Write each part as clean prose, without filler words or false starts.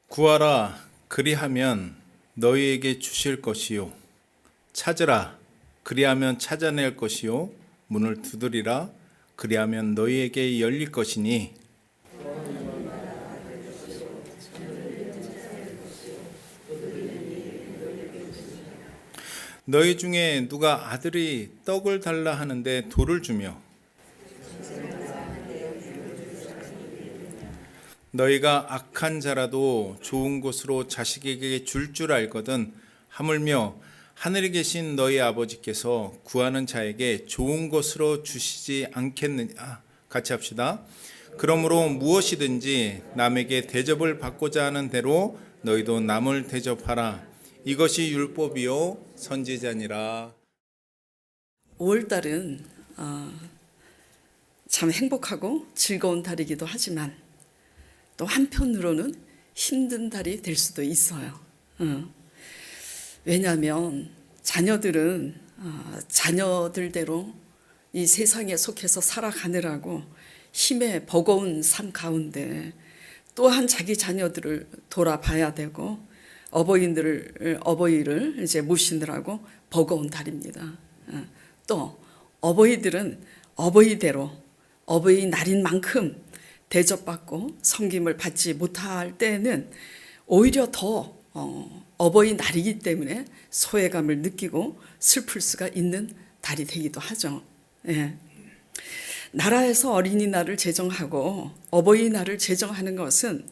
구하라 그리하면 너희에게 주실 것이요 찾으라 그리하면 찾아낼 것이요 문을 두드리라 그리하면 너희에게 열릴 것이니 너희 중에 누가 아들이 떡을 달라 하는데 돌을 주며 너희가 악한 자라도 좋은 것으로 자식에게 줄 알거든 하물며 하늘에 계신 너희 아버지께서 구하는 자에게 좋은 것으로 주시지 않겠느냐. 같이 합시다. 그러므로 무엇이든지 남에게 대접을 받고자 하는 대로 너희도 남을 대접하라. 이것이 율법이요 선지자니라. 5월달은 참 행복하고 즐거운 달이기도 하지만 또 한편으로는 힘든 달이 될 수도 있어요. 왜냐하면 자녀들은 자녀들대로 이 세상에 속해서 살아가느라고 힘에 버거운 삶 가운데 또한 자기 자녀들을 돌아봐야 되고 어버이를 이제 모시느라고 버거운 달입니다. 또 어버이들은 어버이대로 어버이날인 만큼 대접받고 섬김을 받지 못할 때는 오히려 더 어버이날이기 때문에 소외감을 느끼고 슬플 수가 있는 달이 되기도 하죠. 예. 나라에서 어린이날을 제정하고 어버이날을 제정하는 것은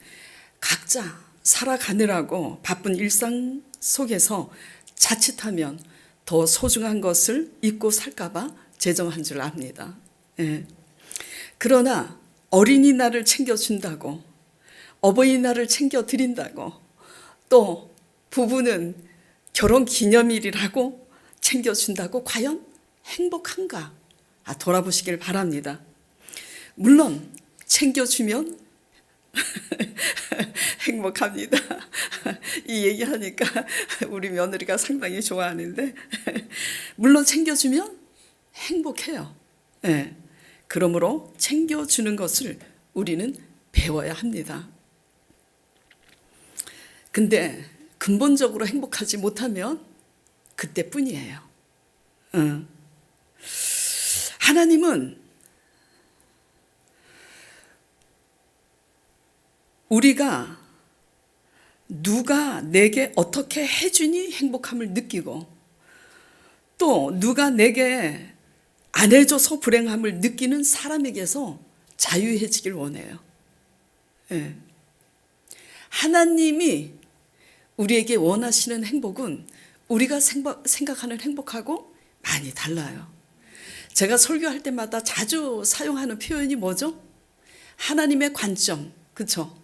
각자 살아가느라고 바쁜 일상 속에서 자칫하면 더 소중한 것을 잊고 살까봐 제정한 줄 압니다. 예. 그러나 어린이날을 챙겨준다고 어버이날을 챙겨드린다고 또 부부는 결혼기념일이라고 챙겨준다고 과연 행복한가? 돌아보시길 바랍니다. 물론 챙겨주면 행복합니다. 이 얘기하니까 우리 며느리가 상당히 좋아하는데 물론 챙겨주면 행복해요. 네. 그러므로 챙겨주는 것을 우리는 배워야 합니다. 근데 근본적으로 행복하지 못하면 그때뿐이에요. 하나님은 우리가 누가 내게 어떻게 해주니 행복함을 느끼고 또 누가 내게 안 해줘서 불행함을 느끼는 사람에게서 자유해지길 원해요. 예. 하나님이 우리에게 원하시는 행복은 우리가 생각하는 행복하고 많이 달라요. 제가 설교할 때마다 자주 사용하는 표현이 뭐죠? 하나님의 관점, 그렇죠?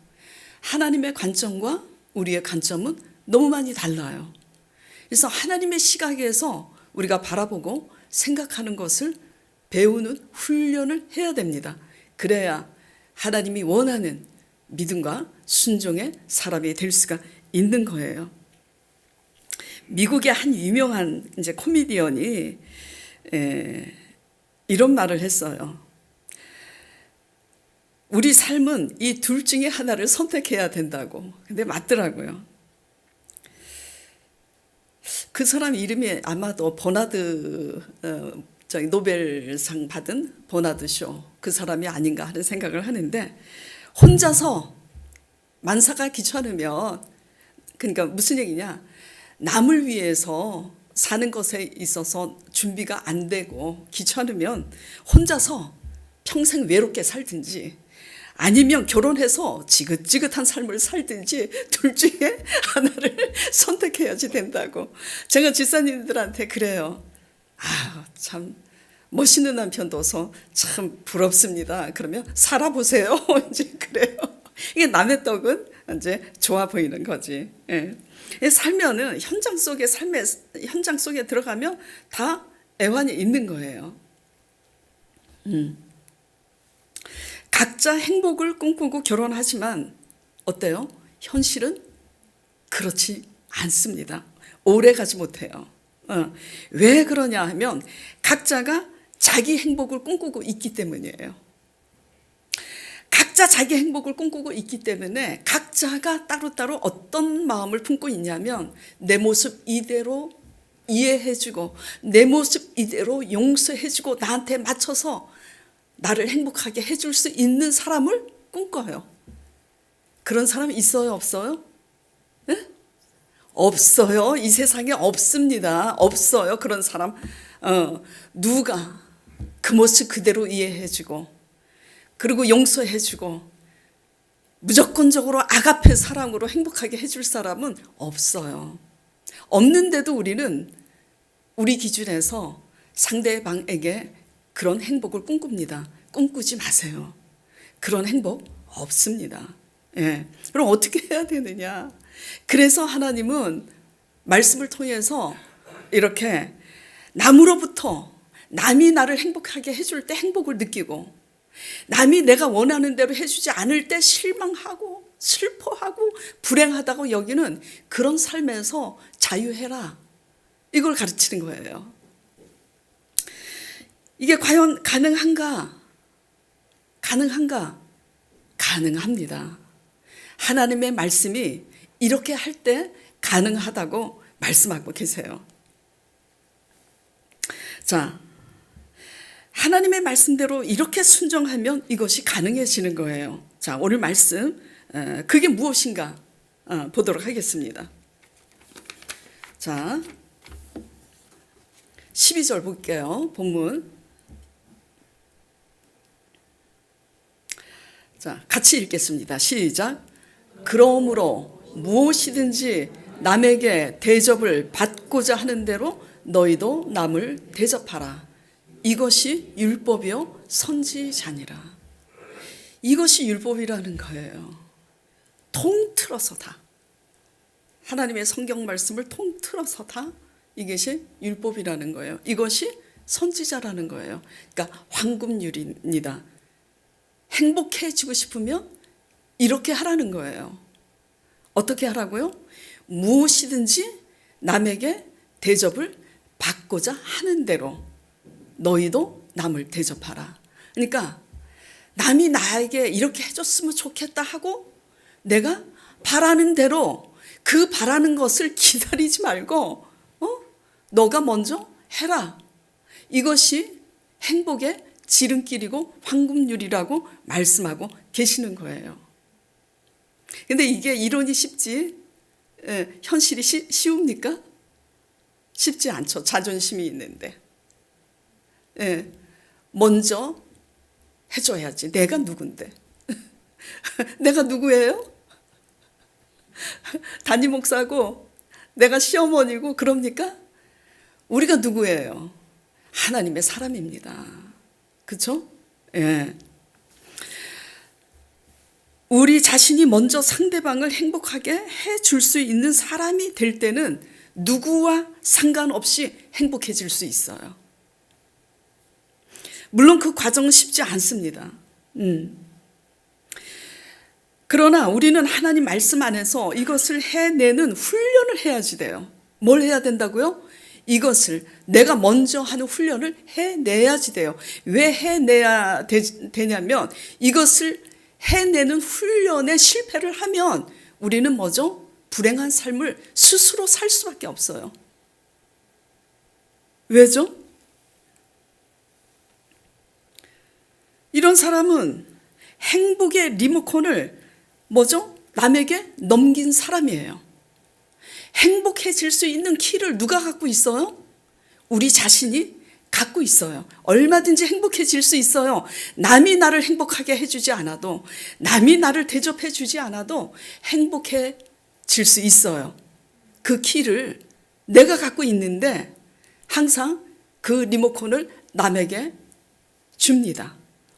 하나님의 관점과 우리의 관점은 너무 많이 달라요. 그래서 하나님의 시각에서 우리가 바라보고 생각하는 것을 배우는 훈련을 해야 됩니다. 그래야 하나님이 원하는 믿음과 순종의 사람이 될 수가 있는 거예요. 미국의 한 유명한 이제 코미디언이 이런 말을 했어요. 우리 삶은 이 둘 중에 하나를 선택해야 된다고. 근데 맞더라고요. 그 사람 이름이 아마도 버나드 노벨상 받은 버나드 쇼 그 사람이 아닌가 하는 생각을 하는데 혼자서 만사가 귀찮으면 그러니까 무슨 얘기냐 남을 위해서 사는 것에 있어서 준비가 안 되고 귀찮으면 혼자서 평생 외롭게 살든지 아니면 결혼해서 지긋지긋한 삶을 살든지 둘 중에 하나를 선택해야지 된다고. 제가 집사님들한테 그래요. 참 멋있는 남편 둬서 참 부럽습니다. 그러면 살아보세요. 이제 그래요. 이게 남의 떡은 이제 좋아 보이는 거지. 예. 살면은 현장 속에 들어가면 다 애환이 있는 거예요. 각자 행복을 꿈꾸고 결혼하지만 어때요? 현실은 그렇지 않습니다. 오래 가지 못해요. 왜 그러냐 하면 각자가 자기 행복을 꿈꾸고 있기 때문이에요. 각자 자기 행복을 꿈꾸고 있기 때문에 각자 각자가 따로따로 어떤 마음을 품고 있냐면 내 모습 이대로 이해해주고 내 모습 이대로 용서해주고 나한테 맞춰서 나를 행복하게 해줄 수 있는 사람을 꿈꿔요. 그런 사람 있어요, 없어요? 네? 없어요. 이 세상에 없습니다. 없어요, 그런 사람. 누가 그 모습 그대로 이해해주고 그리고 용서해주고 무조건적으로 아가페 사랑으로 행복하게 해줄 사람은 없어요. 없는데도 우리는 우리 기준에서 상대방에게 그런 행복을 꿈꿉니다. 꿈꾸지 마세요. 그런 행복 없습니다. 예. 그럼 어떻게 해야 되느냐? 그래서 하나님은 말씀을 통해서 이렇게 남으로부터 남이 나를 행복하게 해줄 때 행복을 느끼고 남이 내가 원하는 대로 해주지 않을 때 실망하고 슬퍼하고 불행하다고 여기는 그런 삶에서 자유해라. 이걸 가르치는 거예요. 이게 과연 가능한가? 가능한가? 가능합니다. 하나님의 말씀이 이렇게 할 때 가능하다고 말씀하고 계세요. 자, 하나님의 말씀대로 이렇게 순종하면 이것이 가능해지는 거예요. 자, 오늘 말씀 그게 무엇인가 보도록 하겠습니다. 자, 12절 볼게요. 본문. 자, 같이 읽겠습니다. 시작. 그러므로 무엇이든지 남에게 대접을 받고자 하는 대로 너희도 남을 대접하라. 이것이 율법이요 선지자니라. 이것이 율법이라는 거예요. 통틀어서 다. 하나님의 성경 말씀을 통틀어서 다 이것이 율법이라는 거예요. 이것이 선지자라는 거예요. 그러니까 황금률입니다. 행복해지고 싶으면 이렇게 하라는 거예요. 어떻게 하라고요? 무엇이든지 남에게 대접을 받고자 하는 대로 너희도 남을 대접하라. 그러니까 남이 나에게 이렇게 해줬으면 좋겠다 하고 내가 바라는 대로 그 바라는 것을 기다리지 말고 너가 먼저 해라. 이것이 행복의 지름길이고 황금률이라고 말씀하고 계시는 거예요. 근데 이게 이론이 쉽지 현실이 쉬웁니까? 쉽지 않죠. 자존심이 있는데. 먼저 해줘야지. 내가 누군데? 내가 누구예요? 담임 목사고 내가 시어머니고 그럽니까? 우리가 누구예요? 하나님의 사람입니다. 그렇죠? 예. 우리 자신이 먼저 상대방을 행복하게 해줄 수 있는 사람이 될 때는 누구와 상관없이 행복해질 수 있어요. 물론 그 과정은 쉽지 않습니다. 그러나 우리는 하나님 말씀 안에서 이것을 해내는 훈련을 해야지 돼요. 뭘 해야 된다고요? 이것을 내가 먼저 하는 훈련을 해내야지 돼요. 왜 해내야 되냐면 이것을 해내는 훈련에 실패를 하면 우리는 뭐죠? 불행한 삶을 스스로 살 수밖에 없어요. 왜죠? 이런 사람은 행복의 리모컨을 뭐죠? 남에게 넘긴 사람이에요. 행복해질 수 있는 키를 누가 갖고 있어요? 우리 자신이 갖고 있어요. 얼마든지 행복해질 수 있어요. 남이 나를 행복하게 해주지 않아도, 남이 나를 대접해 주지 않아도 행복해질 수 있어요. 그 키를 내가 갖고 있는데 항상 그 리모컨을 남에게 줍니다.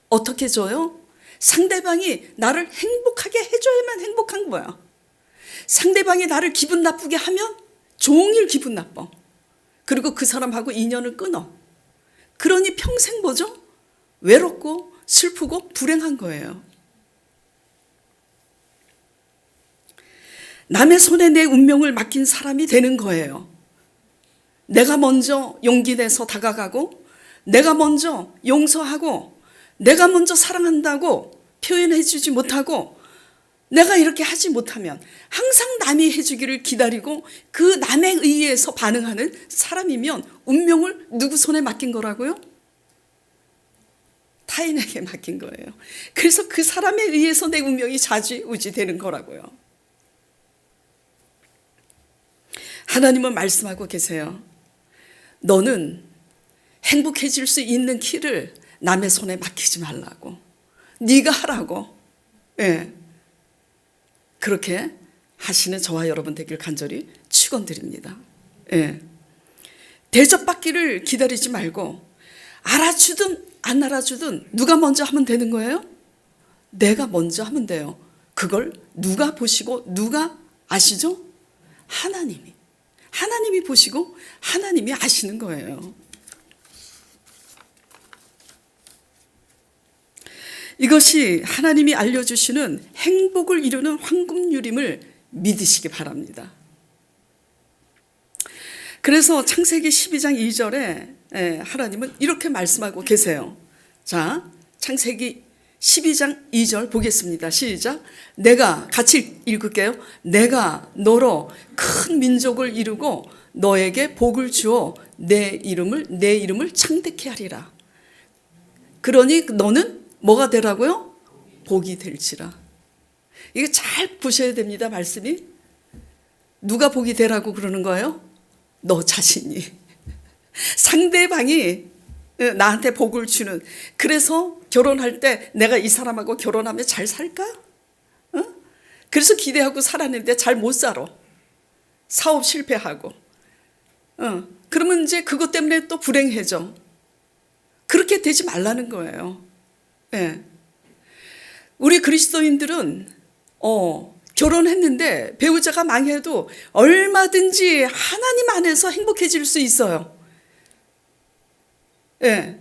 어떻게 줘요? 상대방이 나를 행복하게 해줘야만 행복한 거야. 상대방이 나를 기분 나쁘게 하면 종일 기분 나빠. 그리고 그 사람하고 인연을 끊어. 그러니 평생 뭐죠? 외롭고 슬프고 불행한 거예요. 남의 손에 내 운명을 맡긴 사람이 되는 거예요. 내가 먼저 용기 내서 다가가고 내가 먼저 용서하고 내가 먼저 사랑한다고 표현해 주지 못하고 내가 이렇게 하지 못하면 항상 남이 해주기를 기다리고 그 남에 의해서 반응하는 사람이면 운명을 누구 손에 맡긴 거라고요? 타인에게 맡긴 거예요. 그래서 그 사람에 의해서 내 운명이 좌지우지 되는 거라고요. 하나님은 말씀하고 계세요. 너는 행복해질 수 있는 키를 남의 손에 맡기지 말라고. 네가 하라고. 예. 그렇게 하시는 저와 여러분 되길 간절히 축원드립니다. 예. 대접받기를 기다리지 말고 알아주든 안 알아주든 누가 먼저 하면 되는 거예요? 내가 먼저 하면 돼요. 그걸 누가 보시고 누가 아시죠? 하나님이 보시고 하나님이 아시는 거예요. 이것이 하나님이 알려주시는 행복을 이루는 황금유림을 믿으시기 바랍니다. 그래서 창세기 12장 2절에 하나님은 이렇게 말씀하고 계세요. 자, 창세기 12장 2절 보겠습니다. 시작. 내가 같이 읽을게요. 내가 너로 큰 민족을 이루고 너에게 복을 주어 내 이름을 창대케 하리라. 그러니 너는 뭐가 되라고요? 복이 될지라. 이게 잘 보셔야 됩니다. 말씀이. 누가 복이 되라고 그러는 거예요? 너 자신이. 상대방이 나한테 복을 주는. 그래서 결혼할 때 내가 이 사람하고 결혼하면 잘 살까? 그래서 기대하고 살았는데 잘 못 살아. 사업 실패하고. 그러면 이제 그것 때문에 또 불행해져. 그렇게 되지 말라는 거예요. 예. 우리 그리스도인들은 결혼했는데 배우자가 망해도 얼마든지 하나님 안에서 행복해질 수 있어요. 예.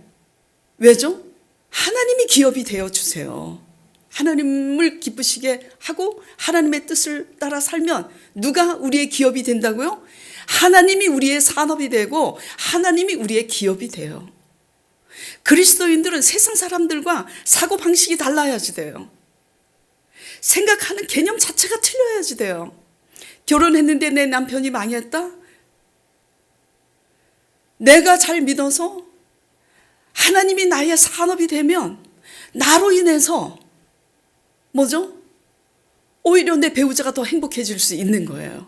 왜죠? 하나님이 기업이 되어주세요. 하나님을 기쁘시게 하고 하나님의 뜻을 따라 살면 누가 우리의 기업이 된다고요? 하나님이 우리의 산업이 되고 하나님이 우리의 기업이 돼요. 그리스도인들은 세상 사람들과 사고방식이 달라야지 돼요. 생각하는 개념 자체가 틀려야지 돼요. 결혼했는데 내 남편이 망했다? 내가 잘 믿어서 하나님이 나의 산업이 되면 나로 인해서 뭐죠? 오히려 내 배우자가 더 행복해질 수 있는 거예요.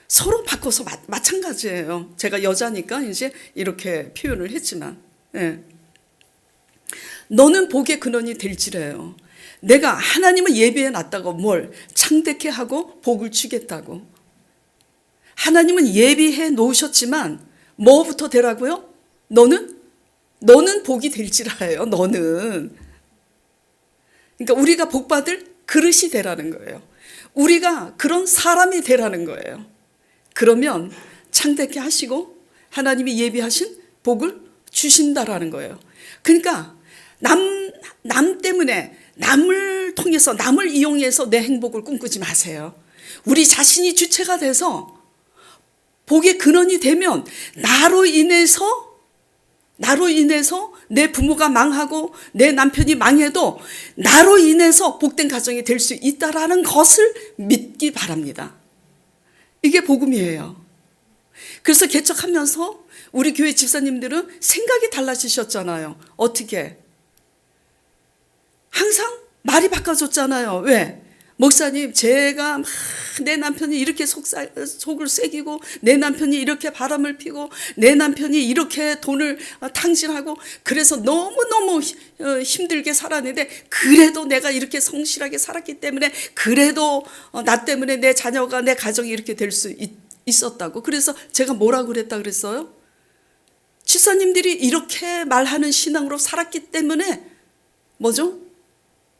서로 바꿔서 마찬가지예요. 제가 여자니까 이제 이렇게 표현을 했지만, 예. 너는 복의 근원이 될지래요. 내가 하나님을 예비해 놨다고 뭘 창대케 하고 복을 주겠다고. 하나님은 예비해 놓으셨지만 뭐부터 되라고요? 너는 복이 될지라예요. 너는. 그러니까 우리가 복 받을 그릇이 되라는 거예요. 우리가 그런 사람이 되라는 거예요. 그러면 창대케 하시고 하나님이 예비하신 복을 주신다라는 거예요. 그러니까 남 때문에 남을 통해서 남을 이용해서 내 행복을 꿈꾸지 마세요. 우리 자신이 주체가 돼서 복의 근원이 되면 나로 인해서 내 부모가 망하고 내 남편이 망해도 나로 인해서 복된 가정이 될 수 있다라는 것을 믿기 바랍니다. 이게 복음이에요. 그래서 개척하면서 우리 교회 집사님들은 생각이 달라지셨잖아요. 어떻게? 항상 말이 바꿔졌잖아요. 왜? 목사님, 제가 내 남편이 이렇게 속을 새기고 내 남편이 이렇게 바람을 피고 내 남편이 이렇게 돈을 탕진하고 그래서 너무너무 힘들게 살았는데 그래도 내가 이렇게 성실하게 살았기 때문에 그래도 나 때문에 내 자녀가 내 가정이 이렇게 될 수 있었다고. 그래서 제가 뭐라고 그랬다 그랬어요? 집사님들이 이렇게 말하는 신앙으로 살았기 때문에 뭐죠?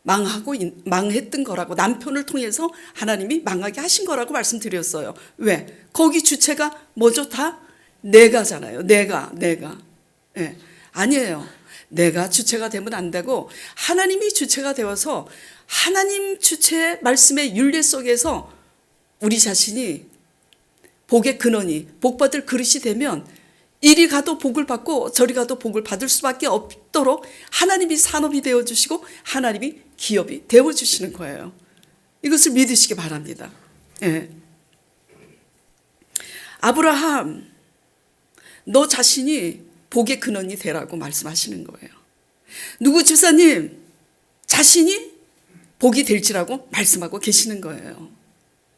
망했던 거라고. 남편을 통해서 하나님이 망하게 하신 거라고 말씀드렸어요. 왜? 거기 주체가 뭐죠? 다 내가잖아요. 내가. 예. 아니에요. 내가 주체가 되면 안 되고 하나님이 주체가 되어서 하나님 주체의 말씀의 윤리 속에서 우리 자신이 복의 근원이 복받을 그릇이 되면 이리 가도 복을 받고 저리 가도 복을 받을 수밖에 없도록 하나님이 산업이 되어주시고 하나님이 기업이 되어주시는 거예요. 이것을 믿으시기 바랍니다. 예. 아브라함, 너 자신이 복의 근원이 되라고 말씀하시는 거예요. 누구 집사님 자신이 복이 될지라고 말씀하고 계시는 거예요.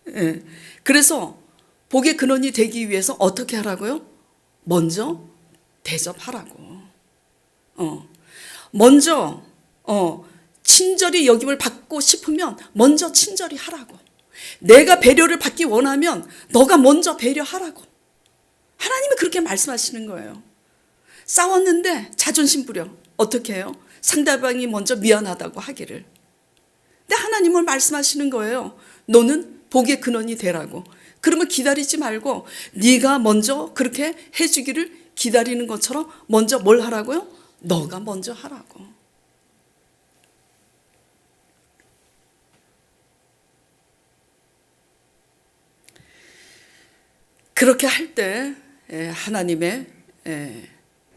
예. 그래서 복의 근원이 되기 위해서 어떻게 하라고요? 먼저 대접하라고. 먼저 친절히 여김을 받고 싶으면 먼저 친절히 하라고. 내가 배려를 받기 원하면 너가 먼저 배려하라고. 하나님이 그렇게 말씀하시는 거예요. 싸웠는데 자존심 부려. 어떻게 해요? 상대방이 먼저 미안하다고 하기를. 근데 하나님은 말씀하시는 거예요. 너는 복의 근원이 되라고. 그러면 기다리지 말고 네가 먼저 그렇게 해주기를 기다리는 것처럼 먼저 뭘 하라고요? 너가 먼저 하라고. 그렇게 할 때 하나님의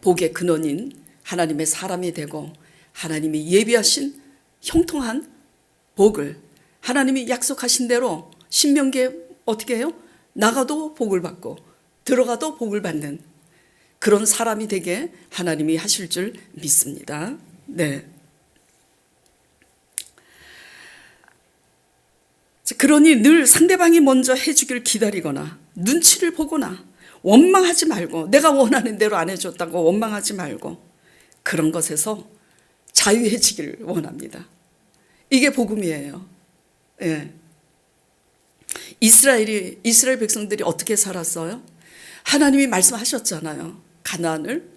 복의 근원인 하나님의 사람이 되고 하나님이 예비하신 형통한 복을 하나님이 약속하신 대로 신명기에 어떻게 해요? 나가도 복을 받고 들어가도 복을 받는 그런 사람이 되게 하나님이 하실 줄 믿습니다. 네. 그러니 늘 상대방이 먼저 해주길 기다리거나 눈치를 보거나 원망하지 말고 내가 원하는 대로 안 해줬다고 원망하지 말고 그런 것에서 자유해지길 원합니다. 이게 복음이에요. 예. 이스라엘 백성들이 어떻게 살았어요? 하나님이 말씀하셨잖아요. 가나안을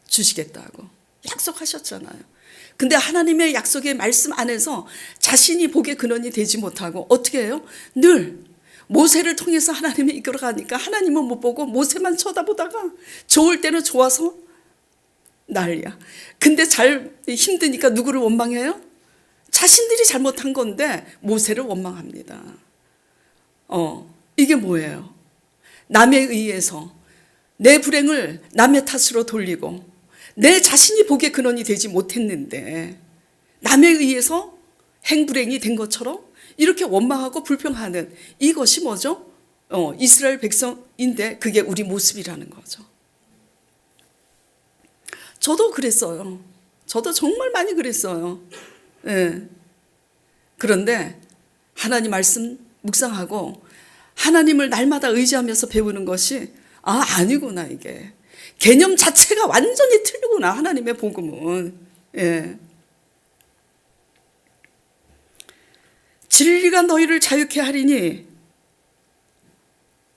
주시겠다고 약속하셨잖아요. 근데 하나님의 약속의 말씀 안에서 자신이 복의 근원이 되지 못하고 어떻게 해요? 늘 모세를 통해서 하나님이 이끌어가니까 하나님은 못 보고 모세만 쳐다보다가 좋을 때는 좋아서 난리야. 근데 잘 힘드니까 누구를 원망해요? 자신들이 잘못한 건데 모세를 원망합니다. 이게 뭐예요? 남에 의해서 내 불행을 남의 탓으로 돌리고 내 자신이 복의 근원이 되지 못했는데 남에 의해서 행불행이 된 것처럼 이렇게 원망하고 불평하는 이것이 뭐죠? 이스라엘 백성인데 그게 우리 모습이라는 거죠. 저도 그랬어요. 저도 정말 많이 그랬어요. 예. 그런데 하나님 말씀 묵상하고 하나님을 날마다 의지하면서 배우는 것이 아니구나 이게. 개념 자체가 완전히 틀리구나 하나님의 복음은. 예. 진리가 너희를 자유케 하리니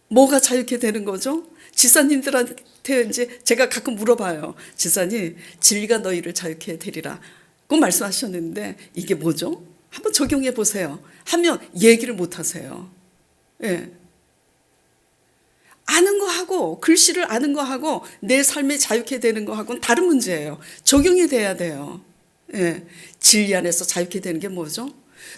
뭐가 자유케 되는 거죠? 지사님들한테 이제 제가 가끔 물어봐요. 지사님, 진리가 너희를 자유케 되리라. 그 말씀하셨는데 이게 뭐죠? 한번 적용해 보세요. 하면 얘기를 못 하세요. 예. 아는 거 하고 글씨를 아는 거 하고 내 삶에 자유케 되는 거 하고는 다른 문제예요. 적용이 돼야 돼요. 예. 진리 안에서 자유케 되는 게 뭐죠?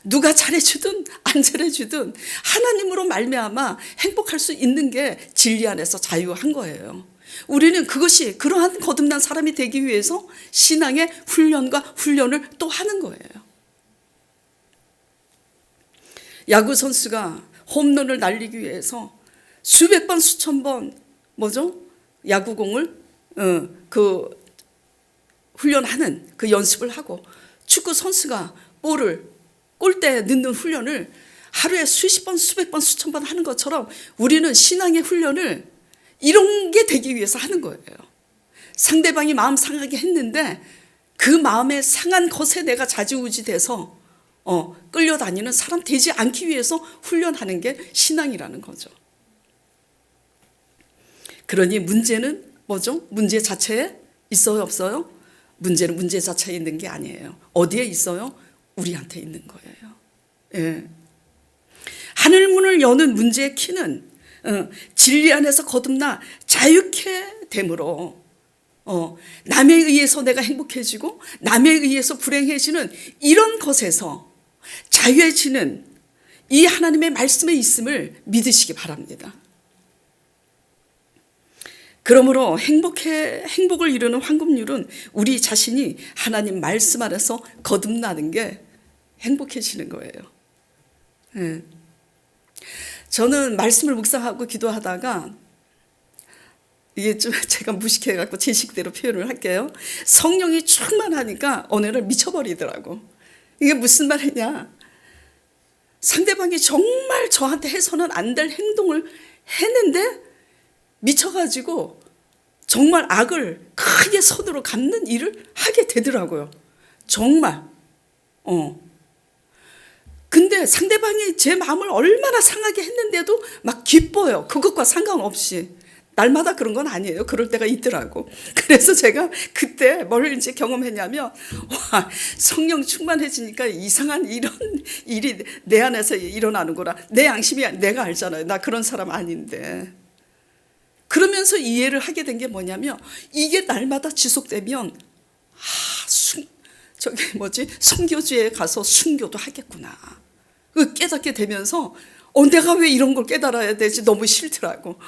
누가 잘해주든 안 잘해주든 하나님으로 말미암아 행복할 수 있는 게 진리 안에서 자유한 거예요. 우리는 그것이 그러한 거듭난 사람이 되기 위해서 신앙의 훈련을 또 하는 거예요. 야구 선수가 홈런을 날리기 위해서 수백 번 수천 번 야구공을 훈련하는 그 연습을 하고 축구 선수가 볼을 골대에 넣는 훈련을 하루에 수십 번 수백 번 수천 번 하는 것처럼 우리는 신앙의 훈련을 이런 게 되기 위해서 하는 거예요. 상대방이 마음 상하게 했는데 그 마음에 상한 것에 내가 좌지우지 돼서 끌려다니는 사람 되지 않기 위해서 훈련하는 게 신앙이라는 거죠. 그러니 문제는 뭐죠? 문제 자체에 있어요, 없어요? 문제는 문제 자체에 있는 게 아니에요. 어디에 있어요? 우리한테 있는 거예요. 예. 하늘문을 여는 문제의 키는 진리 안에서 거듭나 자유케 됨으로 남에 의해서 내가 행복해지고 남에 의해서 불행해지는 이런 것에서 자유해지는 이 하나님의 말씀에 있음을 믿으시기 바랍니다. 그러므로 행복을 이루는 황금률은 우리 자신이 하나님 말씀 안에서 거듭나는 게 행복해지는 거예요. 예. 저는 말씀을 묵상하고 기도하다가 이게 좀 제가 무식해갖고 제 식대로 표현을 할게요. 성령이 충만하니까 어느 날 미쳐버리더라고. 이게 무슨 말이냐. 상대방이 정말 저한테 해서는 안 될 행동을 했는데 미쳐가지고 정말 악을 크게 손으로 갚는 일을 하게 되더라고요. 정말. 근데 상대방이 제 마음을 얼마나 상하게 했는데도 막 기뻐요. 그것과 상관없이. 날마다 그런 건 아니에요. 그럴 때가 있더라고. 그래서 제가 그때 뭘 이제 경험했냐면, 와, 성령 충만해지니까 이상한 이런 일이 내 안에서 일어나는구나. 내 양심이 내가 알잖아요. 나 그런 사람 아닌데. 그러면서 이해를 하게 된 게 뭐냐면, 이게 날마다 지속되면, 선교지에 가서 순교도 하겠구나. 그 깨닫게 되면서, 내가 왜 이런 걸 깨달아야 되지? 너무 싫더라고.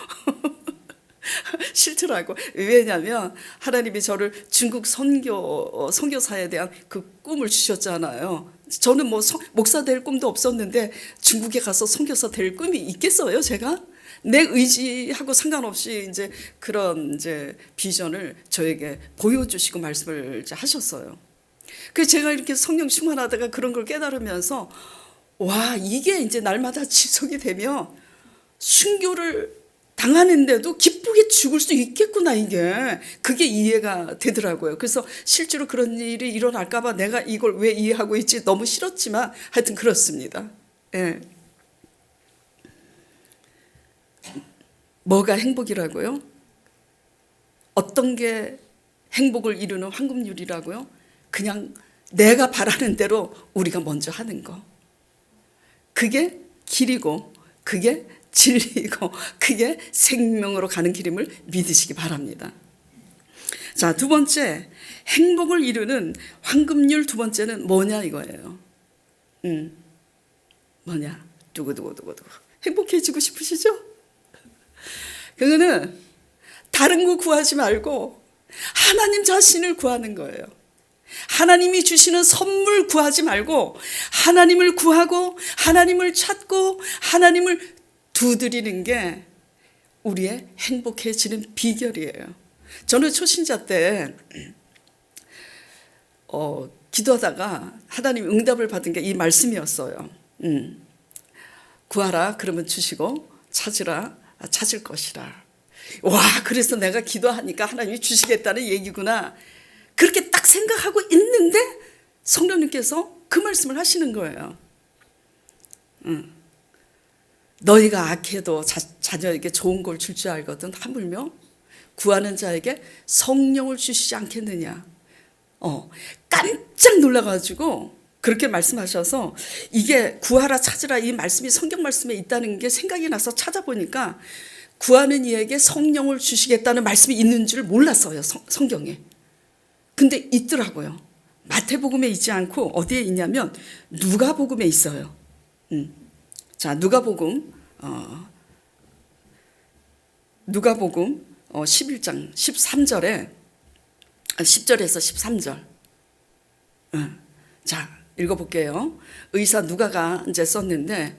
싫더라고. 왜냐하면 하나님이 저를 중국 선교사에 대한 그 꿈을 주셨잖아요. 저는 뭐 목사 될 꿈도 없었는데 중국에 가서 선교사 될 꿈이 있겠어요, 제가? 내 의지하고 상관없이 이제 그런 이제 비전을 저에게 보여주시고 말씀을 이제 하셨어요. 그래서 제가 이렇게 성령 충만하다가 그런 걸 깨달으면서 와, 이게 이제 날마다 지속이 되면 순교를 당하는데도 기쁘게 죽을 수 있겠구나, 이게. 그게 이해가 되더라고요. 그래서 실제로 그런 일이 일어날까봐 내가 이걸 왜 이해하고 있지 너무 싫었지만 하여튼 그렇습니다. 예. 뭐가 행복이라고요? 어떤 게 행복을 이루는 황금률이라고요? 그냥 내가 바라는 대로 우리가 먼저 하는 거. 그게 길이고 그게 진리고 그게 생명으로 가는 길임을 믿으시기 바랍니다. 자, 두 번째, 행복을 이루는 황금률 두 번째는 뭐냐 이거예요. 뭐냐? 두구두구. 행복해지고 싶으시죠? 그거는 다른 거 구하지 말고 하나님 자신을 구하는 거예요. 하나님이 주시는 선물 구하지 말고 하나님을 구하고 하나님을 찾고 하나님을 두드리는 게 우리의 행복해지는 비결이에요. 저는 초신자 때 기도하다가 하나님 응답을 받은 게 이 말씀이었어요. 구하라 그러면 주시고 찾으라 찾을 것이라. 와, 그래서 내가 기도하니까 하나님이 주시겠다는 얘기구나. 그렇게 딱 생각하고 있는데 성령님께서 그 말씀을 하시는 거예요. 너희가 악해도 자녀에게 좋은 걸 줄 줄 알거든. 하물며 구하는 자에게 성령을 주시지 않겠느냐. 깜짝 놀라가지고 그렇게 말씀하셔서 이게 구하라 찾으라 이 말씀이 성경 말씀에 있다는 게 생각이 나서 찾아보니까 구하는 이에게 성령을 주시겠다는 말씀이 있는 줄 몰랐어요. 성경에. 근데 있더라고요. 마태복음에 있지 않고 어디에 있냐면 누가복음에 있어요. 자, 누가복음 11장 13절에 10절에서 13절. 자, 읽어볼게요. 의사 누가가 이제 썼는데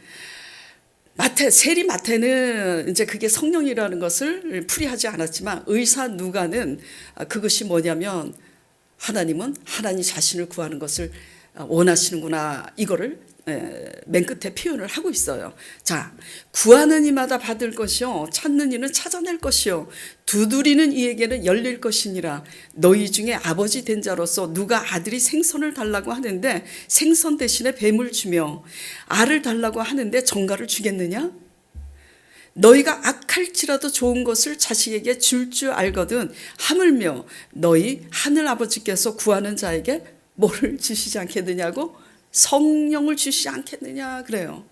세리 마태는 이제 그게 성령이라는 것을 풀이하지 않았지만 의사 누가는 그것이 뭐냐면 하나님은 하나님 자신을 구하는 것을 원하시는구나 이거를 맨 끝에 표현을 하고 있어요. 자, 구하는 이마다 받을 것이요 찾는 이는 찾아낼 것이요 두드리는 이에게는 열릴 것이니라. 너희 중에 아버지 된 자로서 누가 아들이 생선을 달라고 하는데 생선 대신에 뱀을 주며 알을 달라고 하는데 정갈을 주겠느냐? 너희가 악할지라도 좋은 것을 자식에게 줄 줄 알거든. 하물며 너희 하늘 아버지께서 구하는 자에게 뭐를 주시지 않겠느냐고? 성령을 주시지 않겠느냐 그래요.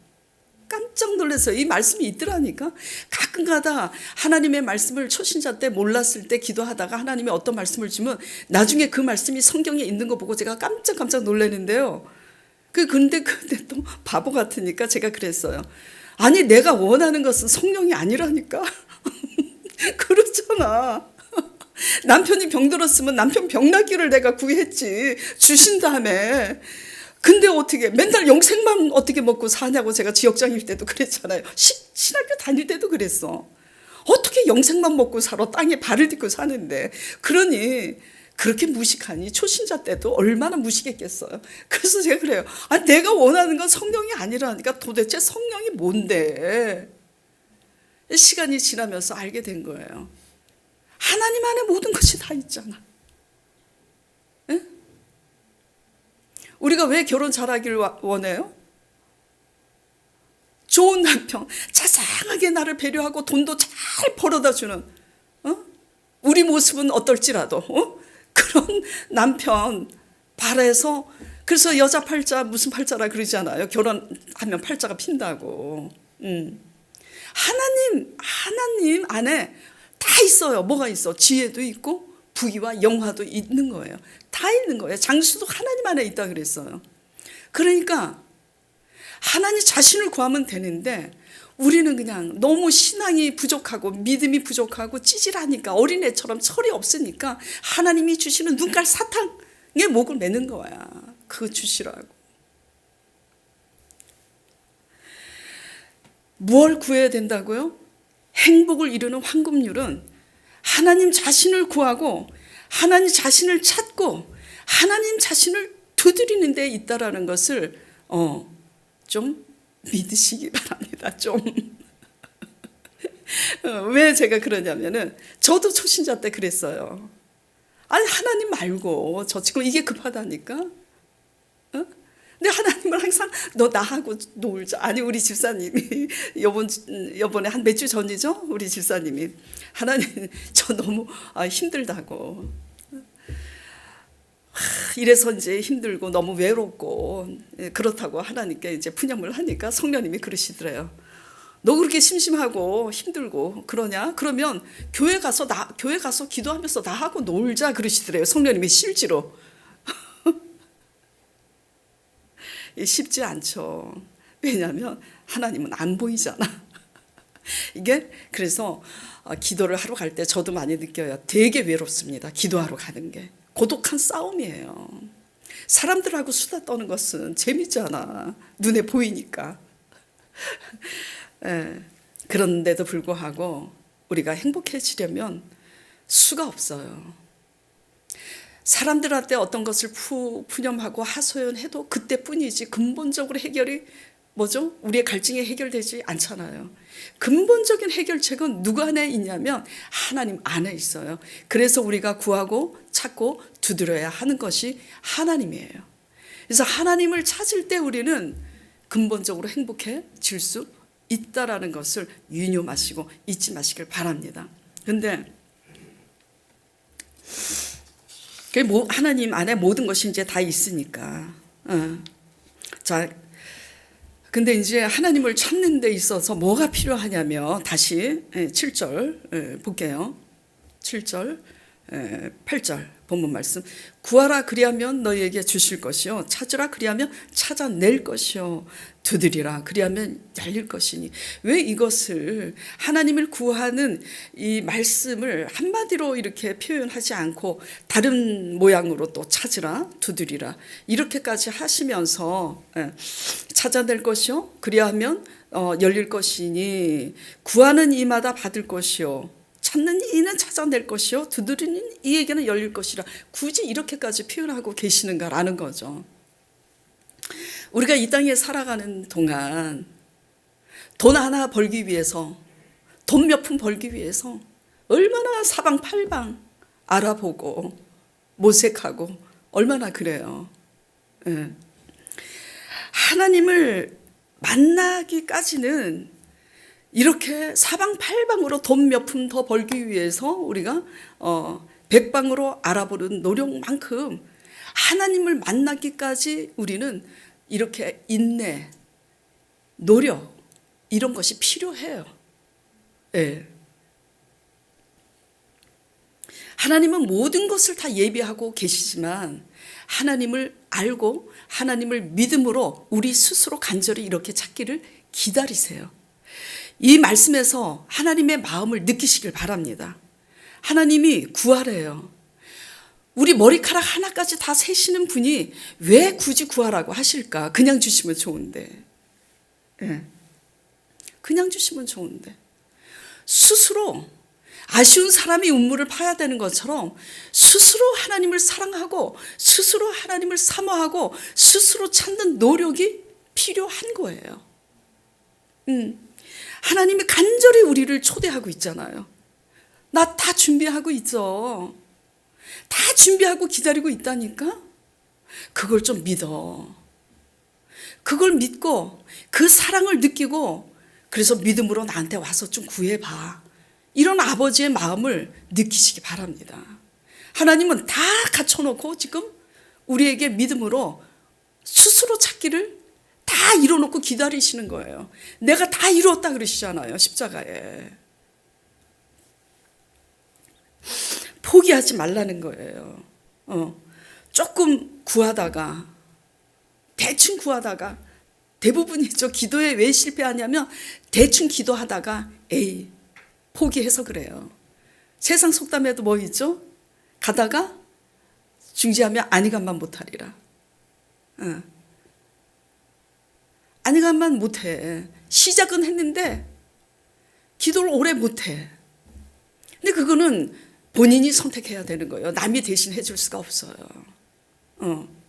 깜짝 놀랐어요. 이 말씀이 있더라니까. 가끔가다 하나님의 말씀을 초신자 때 몰랐을 때 기도하다가 하나님이 어떤 말씀을 주면 나중에 그 말씀이 성경에 있는 거 보고 제가 깜짝 놀라는데요. 근데 또 바보 같으니까 제가 그랬어요. 아니 내가 원하는 것은 성령이 아니라니까. 그렇잖아. 남편이 병들었으면 남편 병 낫기를 내가 구했지. 주신 다음에 근데 어떻게 맨날 영생만 어떻게 먹고 사냐고 제가 지역장일 때도 그랬잖아요. 신학교 다닐 때도 그랬어. 어떻게 영생만 먹고 살아, 땅에 발을 딛고 사는데. 그러니 그렇게 무식하니 초신자 때도 얼마나 무식했겠어요. 그래서 제가 그래요. 내가 원하는 건 성령이 아니라니까. 도대체 성령이 뭔데. 시간이 지나면서 알게 된 거예요. 하나님 안에 모든 것이 다 있잖아. 에? 우리가 왜 결혼 잘하기를 원해요? 좋은 남편, 자상하게 나를 배려하고 돈도 잘 벌어다 주는, 우리 모습은 어떨지라도 그런 남편 바라서. 그래서 여자 팔자 무슨 팔자라 그러잖아요. 결혼하면 팔자가 핀다고. 하나님 안에 다 있어요. 뭐가 있어? 지혜도 있고 부귀와 영화도 있는 거예요. 다 있는 거예요. 장수도 하나님 안에 있다 그랬어요. 그러니까 하나님 자신을 구하면 되는데 우리는 그냥 너무 신앙이 부족하고 믿음이 부족하고 찌질하니까, 어린애처럼 철이 없으니까 하나님이 주시는 눈깔 사탕에 목을 매는 거야. 그거 주시라고. 뭘 구해야 된다고요? 행복을 이루는 황금률은 하나님 자신을 구하고 하나님 자신을 찾고 하나님 자신을 두드리는 데 있다라는 것을 좀 믿으시기 바랍니다. 좀. 왜 제가 그러냐면은 저도 초신자 때 그랬어요. 하나님 말고 저 지금 이게 급하다니까. 근데 하나님은 항상 너 나하고 놀자. 우리 집사님이 요번에 한 몇 주 전이죠? 우리 집사님이 하나님 저 너무 힘들다고. 이래서 이제 힘들고 너무 외롭고 그렇다고 하나님께 이제 푸념을 하니까 성령님이 그러시더래요. 너 그렇게 심심하고 힘들고 그러냐? 그러면 교회 가서 기도하면서 나하고 놀자 그러시더래요. 성령님이 실제로. 쉽지 않죠. 왜냐하면 하나님은 안 보이잖아. 이게 그래서 기도를 하러 갈 때 저도 많이 느껴요. 되게 외롭습니다. 기도하러 가는 게 고독한 싸움이에요. 사람들하고 수다 떠는 것은 재밌잖아. 눈에 보이니까. 그런데도 불구하고 우리가 행복해지려면 수가 없어요. 사람들한테 어떤 것을 푸념하고 하소연해도 그때뿐이지 근본적으로 해결이 뭐죠? 우리의 갈증이 해결되지 않잖아요. 근본적인 해결책은 누구 안에 있냐면 하나님 안에 있어요. 그래서 우리가 구하고 찾고 두드려야 하는 것이 하나님이에요. 그래서 하나님을 찾을 때 우리는 근본적으로 행복해질 수 있다라는 것을 유념하시고 잊지 마시길 바랍니다. 근데 하나님 안에 모든 것이 이제 다 있으니까. 자, 근데 이제 하나님을 찾는 데 있어서 뭐가 필요하냐면 다시 7절 볼게요. 7절, 8절 본문 말씀. 구하라 그리하면 너희에게 주실 것이요, 찾으라 그리하면 찾아낼 것이요, 두드리라 그리하면 열릴 것이니. 왜 이것을 하나님을 구하는 이 말씀을 한마디로 이렇게 표현하지 않고 다른 모양으로 또 찾으라 두드리라 이렇게까지 하시면서 찾아낼 것이요 그리하면 열릴 것이니, 구하는 이마다 받을 것이요 찾는 이는 찾아낼 것이요 두드리는 이에게는 열릴 것이라, 굳이 이렇게까지 표현하고 계시는가라는 거죠. 우리가 이 땅에 살아가는 동안 돈 하나 벌기 위해서, 돈 몇 푼 벌기 위해서 얼마나 사방팔방 알아보고 모색하고 얼마나 그래요. 하나님을 만나기까지는 이렇게 사방팔방으로 돈 몇 푼 더 벌기 위해서 우리가 백방으로 알아보는 노력만큼 하나님을 만나기까지 우리는 이렇게 인내, 노력 이런 것이 필요해요. 하나님은 모든 것을 다 예비하고 계시지만 하나님을 알고 하나님을 믿음으로 우리 스스로 간절히 이렇게 찾기를 기다리세요. 이 말씀에서 하나님의 마음을 느끼시길 바랍니다. 하나님이 구하래요. 우리 머리카락 하나까지 다 세시는 분이 왜 굳이 구하라고 하실까? 그냥 주시면 좋은데. 예. 그냥 주시면 좋은데. 스스로 아쉬운 사람이 운물을 파야 되는 것처럼 스스로 하나님을 사랑하고 스스로 하나님을 사모하고 스스로 찾는 노력이 필요한 거예요. 하나님이 간절히 우리를 초대하고 있잖아요. 나 다 준비하고 있죠. 다 준비하고 기다리고 있다니까? 그걸 좀 믿어. 그걸 믿고 그 사랑을 느끼고 그래서 믿음으로 나한테 와서 좀 구해봐. 이런 아버지의 마음을 느끼시기 바랍니다. 하나님은 다 갖춰놓고 지금 우리에게 믿음으로 스스로 찾기를 다 이뤄놓고 기다리시는 거예요. 내가 다 이루었다 그러시잖아요. 십자가에. 포기하지 말라는 거예요. 조금 구하다가 대충 구하다가 대부분이죠. 기도에 왜 실패하냐면 대충 기도하다가 에이 포기해서 그래요. 세상 속담에도 뭐 있죠? 가다가 중지하면 안이간만 못하리라. 안이간만 못해. 시작은 했는데 기도를 오래 못해. 근데 그거는 본인이 선택해야 되는 거예요. 남이 대신 해줄 수가 없어요.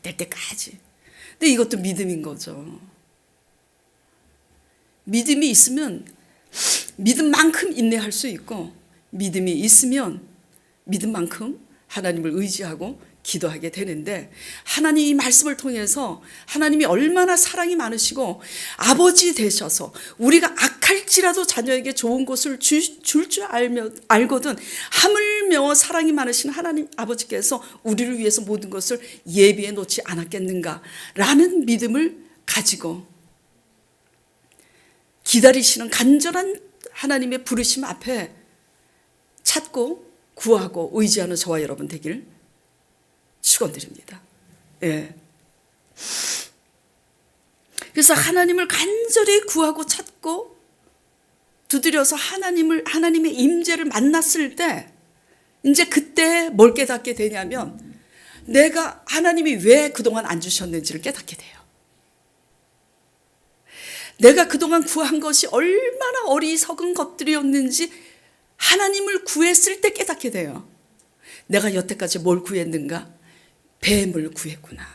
될 때까지. 근데 이것도 믿음인 거죠. 믿음이 있으면 믿음만큼 인내할 수 있고 믿음이 있으면 믿음만큼 하나님을 의지하고 기도하게 되는데 하나님 이 말씀을 통해서 하나님이 얼마나 사랑이 많으시고 아버지 되셔서 우리가 악할지라도 자녀에게 좋은 것을 줄 줄 알거든 하물며 사랑이 많으신 하나님 아버지께서 우리를 위해서 모든 것을 예비해 놓지 않았겠는가라는 믿음을 가지고 기다리시는 간절한 하나님의 부르심 앞에 찾고 구하고 의지하는 저와 여러분 되길 축원드립니다. 예. 그래서 하나님을 간절히 구하고 찾고 두드려서 하나님의 임재를 만났을 때 이제 그때 뭘 깨닫게 되냐면 내가 하나님이 왜 그동안 안 주셨는지를 깨닫게 돼요. 내가 그동안 구한 것이 얼마나 어리석은 것들이었는지 하나님을 구했을 때 깨닫게 돼요. 내가 여태까지 뭘 구했는가? 뱀을 구했구나.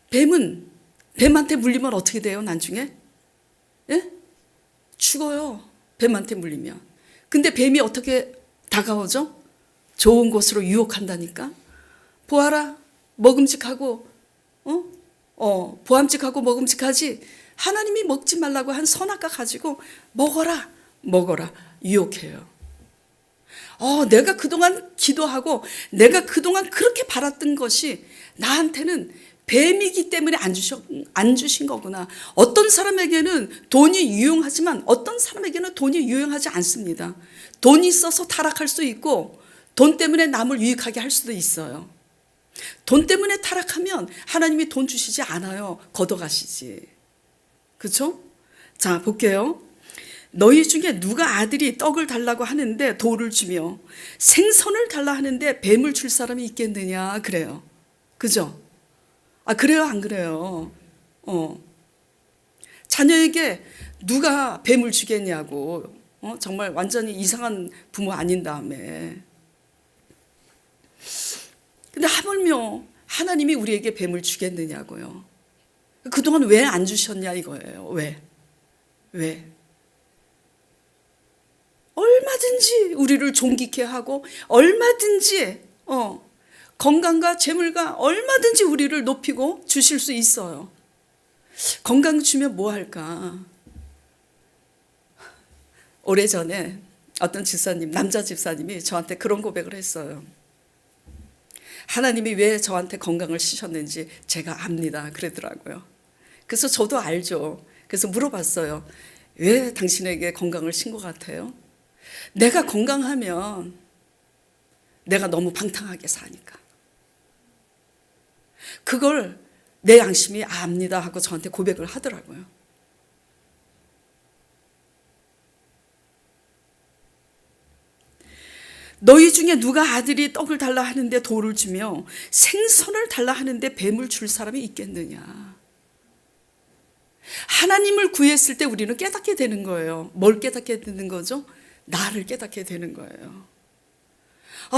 뱀한테 물리면 어떻게 돼요? 나중에? 예? 죽어요. 뱀한테 물리면. 근데 뱀이 어떻게 다가오죠? 좋은 곳으로 유혹한다니까. 보아라. 먹음직하고 보암직하고 먹음직하지. 하나님이 먹지 말라고 한 선악과 가지고 먹어라 유혹해요. 내가 그동안 기도하고 내가 그동안 그렇게 바랐던 것이 나한테는 뱀이기 때문에 안 주신 거구나. 어떤 사람에게는 돈이 유용하지만 어떤 사람에게는 돈이 유용하지 않습니다. 돈이 있어서 타락할 수 있고 돈 때문에 남을 유익하게 할 수도 있어요. 돈 때문에 타락하면 하나님이 돈 주시지 않아요. 걷어가시지. 그렇죠? 자, 볼게요. 너희 중에 누가 아들이 떡을 달라고 하는데 돌을 주며 생선을 달라 하는데 뱀을 줄 사람이 있겠느냐 그래요. 그죠? 그래요 안 그래요? 자녀에게 누가 뱀을 주겠냐고. 정말 완전히 이상한 부모 아닌 다음에. 근데 하물며 하나님이 우리에게 뱀을 주겠느냐고요. 그동안 왜 안 주셨냐 이거예요. 왜? 얼마든지 우리를 존귀케 하고 얼마든지 건강과 재물과 얼마든지 우리를 높이고 주실 수 있어요. 건강 주면 뭐 할까? 오래전에 어떤 집사님, 남자 집사님이 저한테 그런 고백을 했어요. 하나님이 왜 저한테 건강을 주셨는지 제가 압니다. 그러더라고요. 그래서 저도 알죠. 그래서 물어봤어요. 왜 당신에게 건강을 신 것 같아요? 내가 건강하면 내가 너무 방탕하게 사니까. 그걸 내 양심이 압니다 하고 저한테 고백을 하더라고요. 너희 중에 누가 아들이 떡을 달라 하는데 돌을 주며 생선을 달라 하는데 뱀을 줄 사람이 있겠느냐. 하나님을 구했을 때 우리는 깨닫게 되는 거예요. 뭘 깨닫게 되는 거죠? 나를 깨닫게 되는 거예요.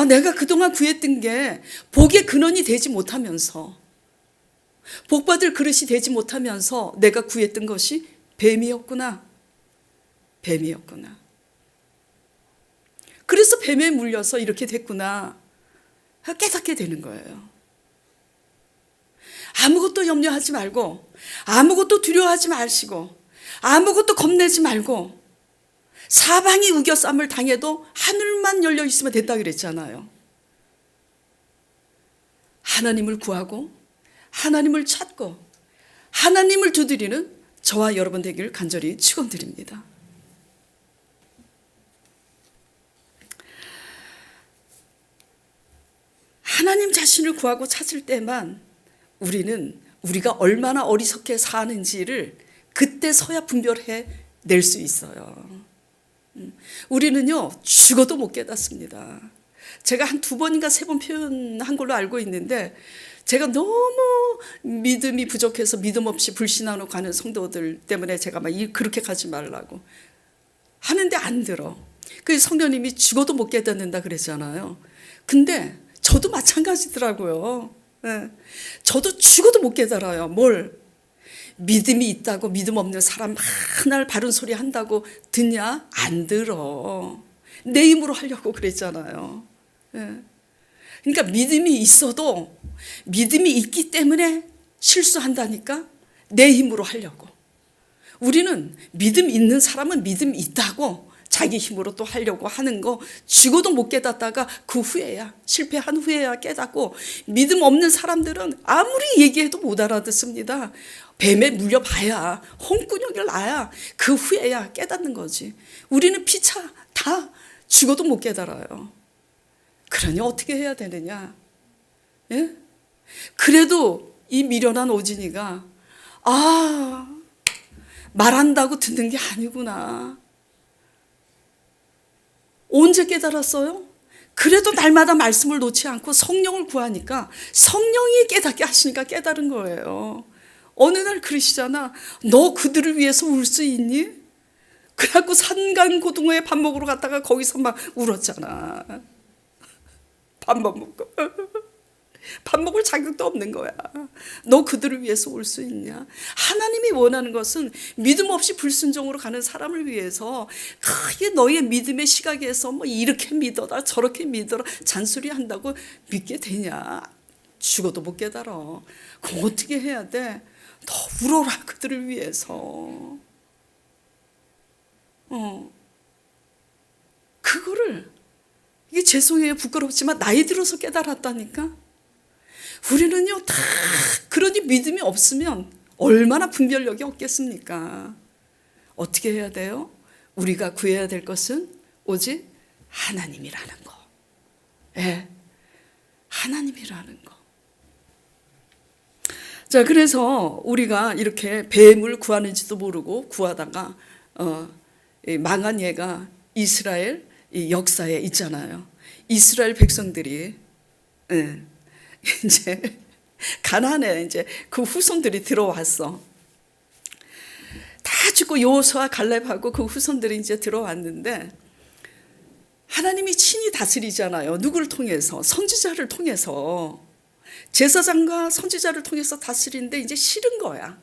내가 그동안 구했던 게 복의 근원이 되지 못하면서, 복받을 그릇이 되지 못하면서 내가 구했던 것이 뱀이었구나. 뱀이었구나. 그래서 뱀에 물려서 이렇게 됐구나. 깨닫게 되는 거예요. 아무것도 염려하지 말고, 아무것도 두려워하지 마시고, 아무것도 겁내지 말고, 사방이 우겨쌈을 당해도 하늘만 열려 있으면 된다 그랬잖아요. 하나님을 구하고 하나님을 찾고 하나님을 두드리는 저와 여러분 되기를 간절히 축원드립니다. 하나님 자신을 구하고 찾을 때만 우리가 얼마나 어리석게 사는지를 그때서야 분별해 낼 수 있어요. 우리는요, 죽어도 못 깨닫습니다. 제가 한 2번인가 3번 표현한 걸로 알고 있는데, 제가 너무 믿음이 부족해서 믿음 없이 불신앙으로 가는 성도들 때문에 제가 막 그렇게 가지 말라고 하는데 안 들어. 그 성령님이 죽어도 못 깨닫는다 그랬잖아요. 근데 저도 마찬가지더라고요. 저도 죽어도 못 깨달아요. 뭘? 믿음이 있다고 믿음 없는 사람 맨날 바른 소리 한다고 듣냐? 안 들어. 내 힘으로 하려고 그랬잖아요. 그러니까 믿음이 있어도 믿음이 있기 때문에 실수한다니까? 내 힘으로 하려고. 우리는 믿음 있는 사람은 믿음 있다고 자기 힘으로 또 하려고 하는 거 죽어도 못 깨닫다가 그 후에야, 실패한 후에야 깨닫고, 믿음 없는 사람들은 아무리 얘기해도 못 알아듣습니다. 뱀에 물려봐야, 홍군형을 놔야 그 후에야 깨닫는 거지. 우리는 피차 다 죽어도 못 깨달아요. 그러니 어떻게 해야 되느냐? 예? 그래도 이 미련한 오진이가 말한다고 듣는 게 아니구나. 언제 깨달았어요? 그래도 날마다 말씀을 놓지 않고 성령을 구하니까 성령이 깨닫게 하시니까 깨달은 거예요. 어느 날 그러시잖아. 너 그들을 위해서 울 수 있니? 그래갖고 산간고등어에 밥 먹으러 갔다가 거기서 막 울었잖아. 밥 먹고. 밥 먹을 자격도 없는 거야. 너 그들을 위해서 올 수 있냐? 하나님이 원하는 것은 믿음 없이 불순종으로 가는 사람을 위해서 크게 너의 믿음의 시각에서 뭐 이렇게 믿어라 저렇게 믿어라 잔소리 한다고 믿게 되냐? 죽어도 못 깨달아. 그럼 어떻게 해야 돼? 더 울어라 그들을 위해서. 그거를 이게 죄송해요 부끄럽지만 나이 들어서 깨달았다니까. 우리는요 다 그러니 믿음이 없으면 얼마나 분별력이 없겠습니까? 어떻게 해야 돼요? 우리가 구해야 될 것은 오직 하나님이라는 거. 예, 하나님이라는 거. 자, 그래서 우리가 이렇게 뱀을 구하는지도 모르고 구하다가 망한 예가 이스라엘 역사에 있잖아요. 이스라엘 백성들이 이제 가나안에 이제 그 후손들이 들어왔어. 다 죽고 여호수아 갈렙하고 그 후손들이 이제 들어왔는데 하나님이 친히 다스리잖아요. 누구를 통해서? 선지자를 통해서. 제사장과 선지자를 통해서 다스리는데 이제 싫은 거야.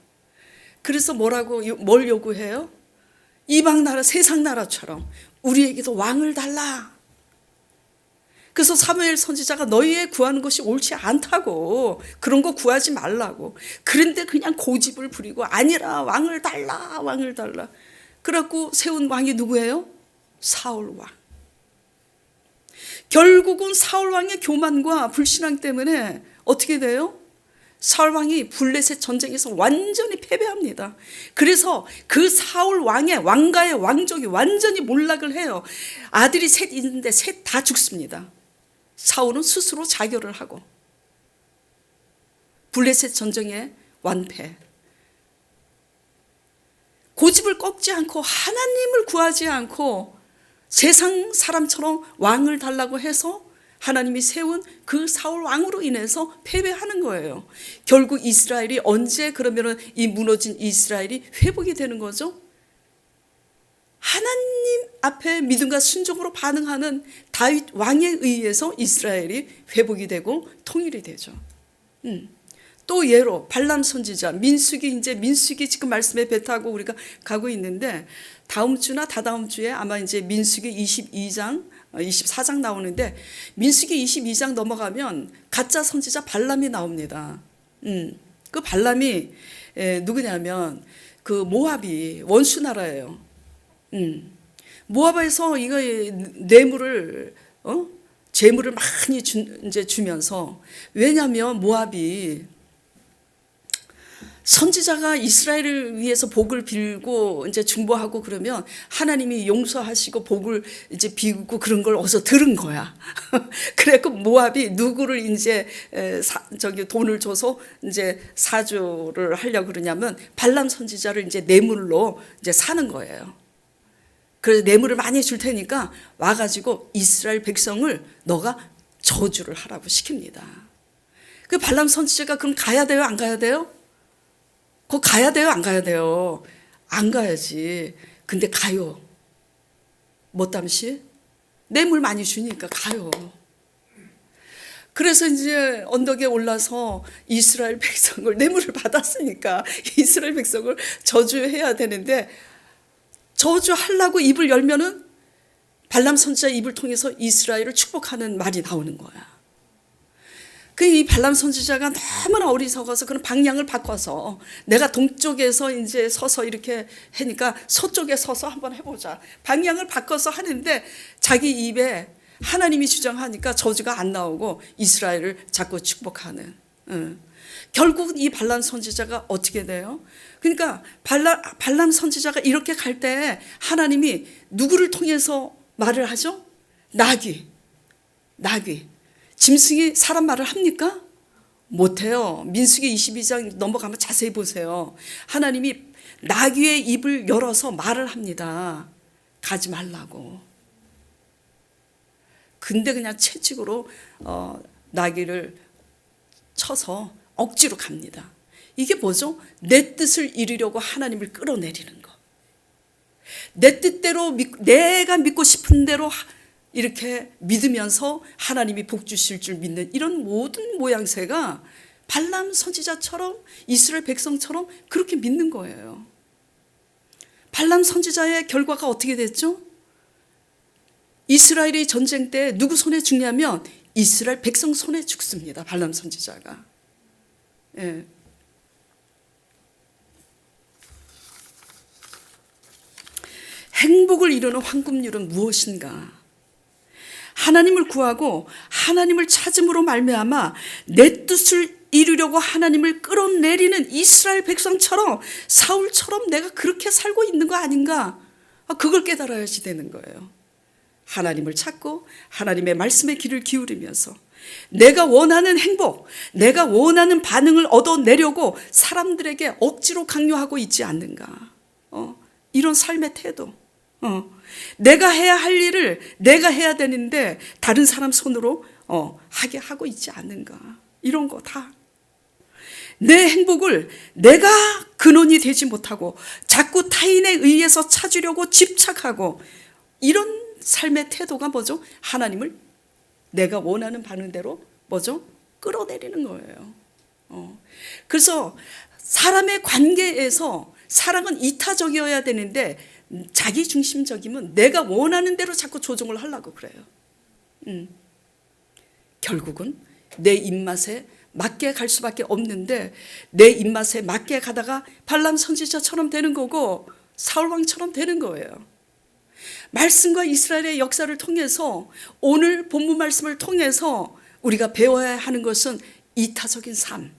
그래서 뭘 요구해요? 이방 나라, 세상 나라처럼 우리에게도 왕을 달라. 그래서 사무엘 선지자가 너희의 구하는 것이 옳지 않다고, 그런 거 구하지 말라고. 그런데 그냥 고집을 부리고 아니라 왕을 달라, 왕을 달라. 그래갖고 세운 왕이 누구예요? 사울 왕. 결국은 사울 왕의 교만과 불신앙 때문에 어떻게 돼요? 사울 왕이 블레셋 전쟁에서 완전히 패배합니다. 그래서 그 사울 왕의 왕가의 왕족이 완전히 몰락을 해요. 아들이 셋 있는데 셋 다 죽습니다. 사울은 스스로 자결을 하고 블레셋 전쟁에 완패. 고집을 꺾지 않고 하나님을 구하지 않고 세상 사람처럼 왕을 달라고 해서 하나님이 세운 그 사울 왕으로 인해서 패배하는 거예요. 결국 이스라엘이 언제 그러면은 이 무너진 이스라엘이 회복이 되는 거죠? 하나님 앞에 믿음과 순종으로 반응하는 다윗 왕에 의해서 이스라엘이 회복이 되고 통일이 되죠. 또 예로 발람 선지자, 민수기 지금 말씀에 배타고 우리가 가고 있는데 다음 주나 다다음 주에 아마 이제 민수기 22장, 24장 나오는데 민수기 22장 넘어가면 가짜 선지자 발람이 나옵니다. 그 발람이 누구냐면 그 모압이 원수 나라예요. 모압에서 이거 뇌물을 재물을 많이 이제 주면서 왜냐하면 모압이 선지자가 이스라엘을 위해서 복을 빌고 이제 중보하고 그러면 하나님이 용서하시고 복을 이제 비우고 그런 걸 어디서 들은 거야. 그래서 모압이 누구를 이제 돈을 줘서 이제 사주를 하려고 그러냐면 발람 선지자를 이제 뇌물로 이제 사는 거예요. 그래서 뇌물을 많이 줄 테니까 와가지고 이스라엘 백성을 너가 저주를 하라고 시킵니다. 그 발람 선지자가 그럼 가야 돼요? 안 가야 돼요? 그거 가야 돼요? 안 가야 돼요? 안 가야지. 근데 가요. 못담시? 뇌물 많이 주니까 가요. 그래서 이제 언덕에 올라서 이스라엘 백성을 뇌물을 받았으니까 이스라엘 백성을 저주해야 되는데 저주하려고 입을 열면은 발람 선지자 입을 통해서 이스라엘을 축복하는 말이 나오는 거야. 이 발람 선지자가 너무나 어리석어서 그런 방향을 바꿔서 내가 동쪽에서 이제 서서 이렇게 하니까 서쪽에 서서 한번 해보자. 방향을 바꿔서 하는데 자기 입에 하나님이 주장하니까 저주가 안 나오고 이스라엘을 자꾸 축복하는. 결국 이 발람 선지자가 어떻게 돼요? 그러니까 발람 선지자가 이렇게 갈 때 하나님이 누구를 통해서 말을 하죠? 나귀. 짐승이 사람 말을 합니까? 못해요. 민수기 22장 넘어가면 자세히 보세요. 하나님이 나귀의 입을 열어서 말을 합니다. 가지 말라고. 근데 그냥 채찍으로 나귀를 쳐서 억지로 갑니다. 이게 뭐죠? 내 뜻을 이루려고 하나님을 끌어내리는 거. 내 뜻대로 내가 믿고 싶은 대로 이렇게 믿으면서 하나님이 복 주실 줄 믿는 이런 모든 모양새가 발람 선지자처럼 이스라엘 백성처럼 그렇게 믿는 거예요. 발람 선지자의 결과가 어떻게 됐죠? 이스라엘이 전쟁 때 누구 손에 죽냐면 이스라엘 백성 손에 죽습니다. 발람 선지자가. 예. 행복을 이루는 황금률은 무엇인가? 하나님을 구하고 하나님을 찾음으로 말미암아 내 뜻을 이루려고 하나님을 끌어내리는 이스라엘 백성처럼 사울처럼 내가 그렇게 살고 있는 거 아닌가? 그걸 깨달아야지 되는 거예요. 하나님을 찾고 하나님의 말씀에 귀를 기울이면서 내가 원하는 행복, 내가 원하는 반응을 얻어내려고 사람들에게 억지로 강요하고 있지 않는가? 이런 삶의 태도. 내가 해야 할 일을 내가 해야 되는데 다른 사람 손으로 하게 하고 있지 않는가. 이런 거 다. 내 행복을 내가 근원이 되지 못하고 자꾸 타인에 의해서 찾으려고 집착하고 이런 삶의 태도가 뭐죠? 하나님을 내가 원하는 반응대로 뭐죠? 끌어내리는 거예요. 그래서 사람의 관계에서 사랑은 이타적이어야 되는데 자기 중심적이면 내가 원하는 대로 자꾸 조종을 하려고 그래요. 결국은 내 입맛에 맞게 갈 수밖에 없는데 내 입맛에 맞게 가다가 발람 선지자처럼 되는 거고 사울왕처럼 되는 거예요. 말씀과 이스라엘의 역사를 통해서 오늘 본문 말씀을 통해서 우리가 배워야 하는 것은 이타적인 삶.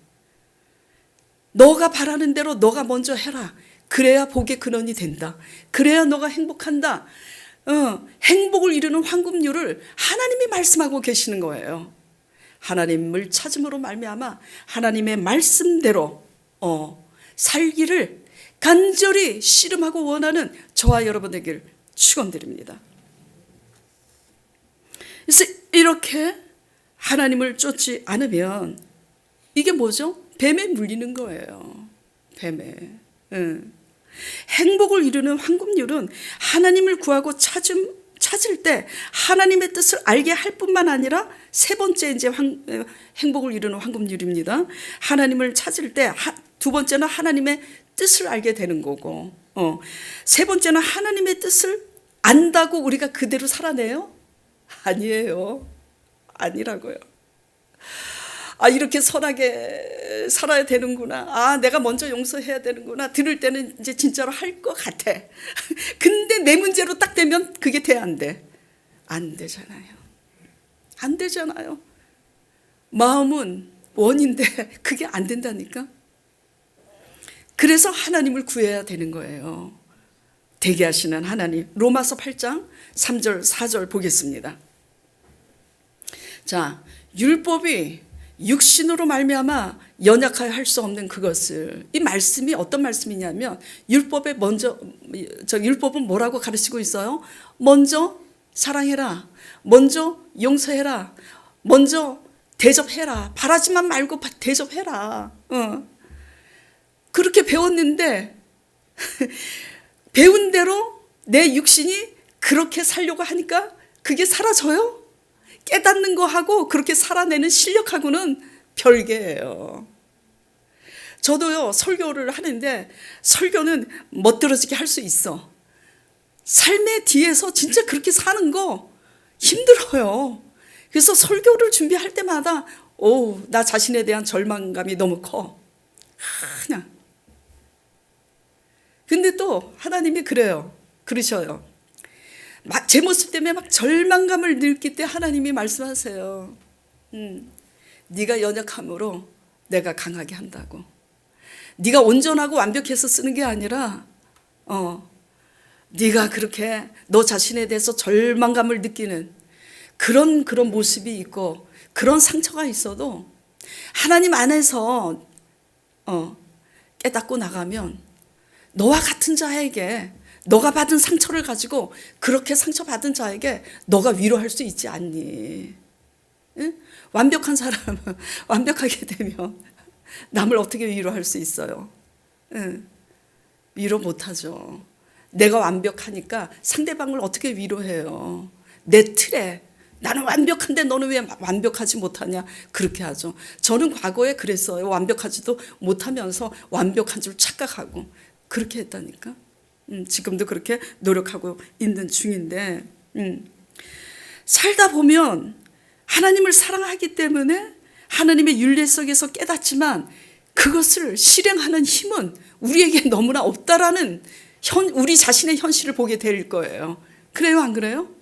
너가 바라는 대로 너가 먼저 해라. 그래야 복의 근원이 된다. 그래야 너가 행복한다. 행복을 이루는 황금률을 하나님이 말씀하고 계시는 거예요. 하나님을 찾음으로 말미암아 하나님의 말씀대로 살기를 간절히 씨름하고 원하는 저와 여러분 되길 축원드립니다. 그래서 이렇게 하나님을 쫓지 않으면 이게 뭐죠? 뱀에 물리는 거예요. 뱀에. 행복을 이루는 황금률은 하나님을 구하고 찾을 때 하나님의 뜻을 알게 할 뿐만 아니라 세 번째 이제 행복을 이루는 황금률입니다. 하나님을 찾을 때 두 번째는 하나님의 뜻을 알게 되는 거고, 세 번째는 하나님의 뜻을 안다고 우리가 그대로 살아내요? 아니에요. 아니라고요. 이렇게 선하게 살아야 되는구나. 내가 먼저 용서해야 되는구나. 들을 때는 이제 진짜로 할 것 같아. 근데 내 문제로 딱 되면 그게 돼, 안 돼? 안 되잖아요. 안 되잖아요. 마음은 원인데 그게 안 된다니까. 그래서 하나님을 구해야 되는 거예요. 되게 하시는 하나님. 로마서 8장 3절 4절 보겠습니다. 자, 율법이 육신으로 말미암아 연약하여 할 수 없는 그것을, 이 말씀이 어떤 말씀이냐면 율법에 율법은 뭐라고 가르치고 있어요? 먼저 사랑해라, 먼저 용서해라, 먼저 대접해라, 바라지만 말고 대접해라. 그렇게 배웠는데 배운 대로 내 육신이 그렇게 살려고 하니까 그게 사라져요? 깨닫는 거하고 그렇게 살아내는 실력하고는 별개예요. 저도요, 설교를 하는데 설교는 멋들어지게 할 수 있어. 삶의 뒤에서 진짜 그렇게 사는 거 힘들어요. 그래서 설교를 준비할 때마다 나 자신에 대한 절망감이 너무 커. 그냥. 근데 또 하나님이 그러셔요. 제 모습 때문에 막 절망감을 느낄 때 하나님이 말씀하세요. 네가 연약함으로 내가 강하게 한다고. 네가 온전하고 완벽해서 쓰는 게 아니라 네가 그렇게 너 자신에 대해서 절망감을 느끼는 그런 모습이 있고 그런 상처가 있어도 하나님 안에서 깨닫고 나가면 너와 같은 자에게, 너가 받은 상처를 가지고 그렇게 상처받은 자에게 너가 위로할 수 있지 않니? 응? 완벽한 사람은 완벽하게 되면 남을 어떻게 위로할 수 있어요? 응? 위로 못하죠. 내가 완벽하니까 상대방을 어떻게 위로해요? 내 틀에 나는 완벽한데 너는 왜 완벽하지 못하냐? 그렇게 하죠. 저는 과거에 그랬어요. 완벽하지도 못하면서 완벽한 줄 착각하고 그렇게 했다니까. 지금도 그렇게 노력하고 있는 중인데, 살다 보면 하나님을 사랑하기 때문에 하나님의 윤리 속에서 깨닫지만 그것을 실행하는 힘은 우리에게 너무나 없다라는 우리 자신의 현실을 보게 될 거예요. 그래요, 안 그래요?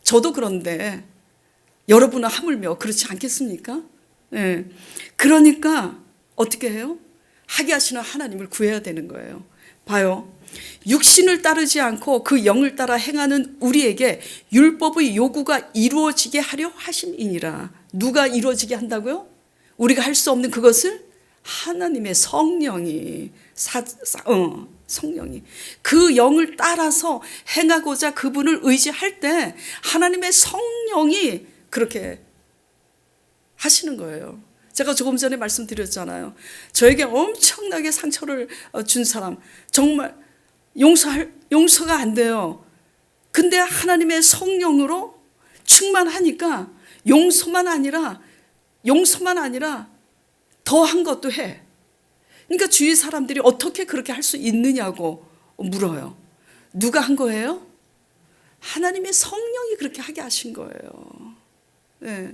저도 그런데 여러분은 하물며 그렇지 않겠습니까? 네. 그러니까 어떻게 해요? 하게 하시는 하나님을 구해야 되는 거예요. 봐요. 육신을 따르지 않고 그 영을 따라 행하는 우리에게 율법의 요구가 이루어지게 하려 하심이니라. 누가 이루어지게 한다고요? 우리가 할 수 없는 그것을 하나님의 성령이 성령이 그 영을 따라서 행하고자 그분을 의지할 때 하나님의 성령이 그렇게 하시는 거예요. 제가 조금 전에 말씀드렸잖아요. 저에게 엄청나게 상처를 준 사람, 정말 용서가 안 돼요. 근데 하나님의 성령으로 충만하니까 용서만 아니라 더한 것도 해. 그러니까 주위 사람들이 어떻게 그렇게 할 수 있느냐고 물어요. 누가 한 거예요? 하나님의 성령이 그렇게 하게 하신 거예요. 네.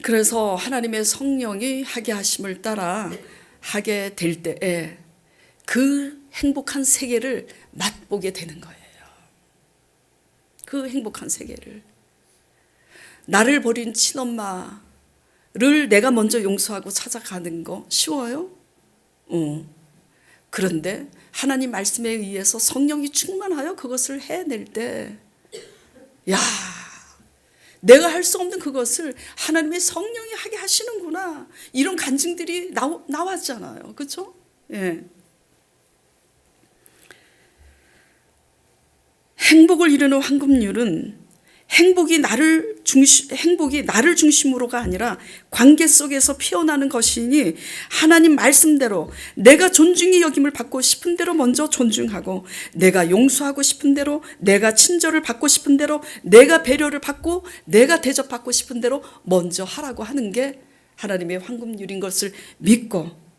그래서 하나님의 성령이 하게 하심을 따라 하게 될 때에 그 행복한 세계를 맛보게 되는 거예요. 그 행복한 세계를. 나를 버린 친엄마를 내가 먼저 용서하고 찾아가는 거 쉬워요? 그런데 하나님 말씀에 의해서 성령이 충만하여 그것을 해낼 때, 내가 할 수 없는 그것을 하나님의 성령이 하게 하시는구나. 이런 간증들이 나왔잖아요. 그렇죠? 예. 행복을 이루는 황금률은 행복이 나를 중심으로가 아니라 관계 속에서 피어나는 것이니 하나님 말씀대로 내가 존중이 여김을 받고 싶은 대로 먼저 존중하고, 내가 용서하고 싶은 대로, 내가 친절을 받고 싶은 대로, 내가 배려를 받고, 내가 대접받고 싶은 대로 먼저 하라고 하는 게 하나님의 황금률인 것을 믿고,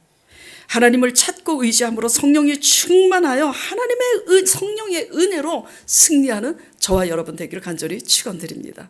하나님을 찾고 의지함으로 성령이 충만하여 하나님의 성령의 은혜로 승리하는 저와 여러분 되기를 간절히 축원드립니다.